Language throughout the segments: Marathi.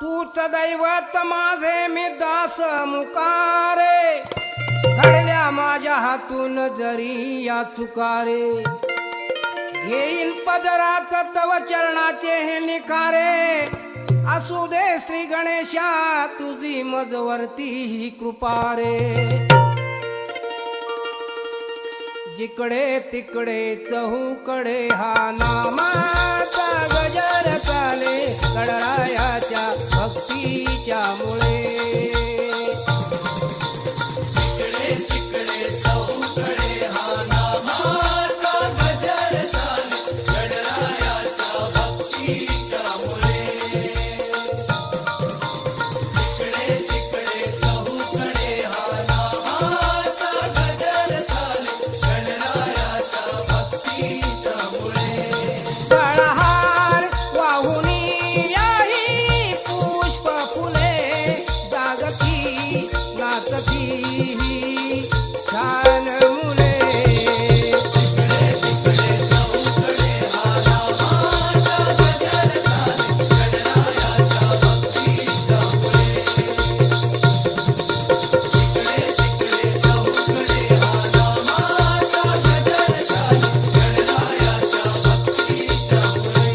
तूच दैवत माझे मी दास मुकारे, घडल्या माझ्या हातून जरी या चुकारे. घेईन पदरात तव चरणाचे हे निखारे, असू दे श्री गणेशा तुझी मजवरती ही कृपा रे. जिकडे तिकडे चहूकडे हा नामाचा गजर चाले, गणरायाच्या भक्तीच्या मुळे. जिकडे तिकडे चहूकडे हा नामाचा गजर चाले, गणरायाच्या भक्तीच्या मुळे. जिकडे तिकडे चहूकडे हा नामाचा गजर चाले, गणरायाच्या भक्तीच्या मुळे. गळहार वाहुनी याही पुष्प फुले, जागती नाचती ही छान मुले. जिकडे तिकडे चहूकडे हा नामाचा गजर चाले, गणरायाच्या भक्तीच्या मुळे. जिकडे तिकडे चहूकडे हा नामाचा गजर चाले, गणरायाच्या भक्तीच्या मुळे.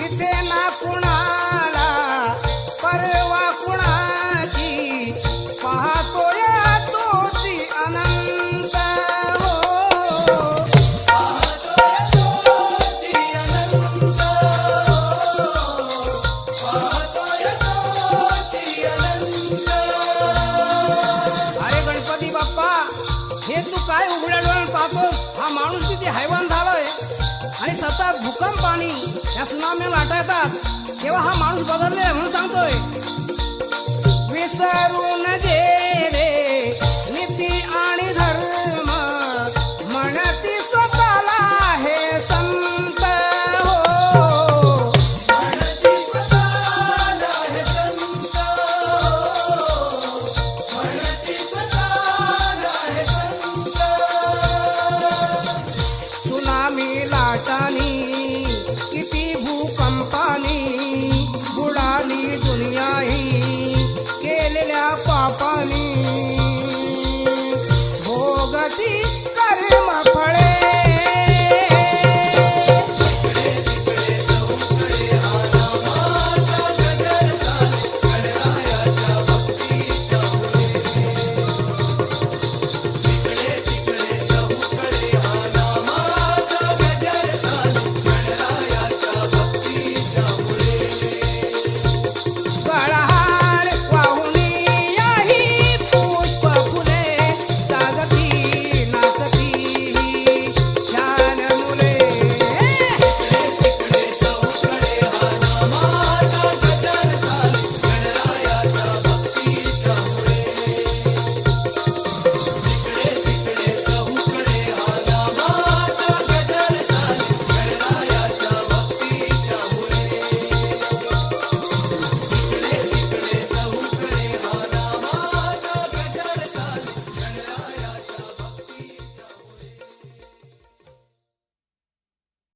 इथे ना कुणाला परवा कुणाची, पाहतोय तोची अनंत हो. पाहतोय तोची अनंत, पाहतोय तोची अनंत. अरे गणपती बाप्पा, हे तू काय उघड्या डोळ्यानं पाहतोस? हा माणूस किती हैवान झालाय. आणि सतत भूकंप आणि या सुनामी लाटा येतात, तेव्हा हा माणूस बदलले म्हणून सांगतोय. विसरून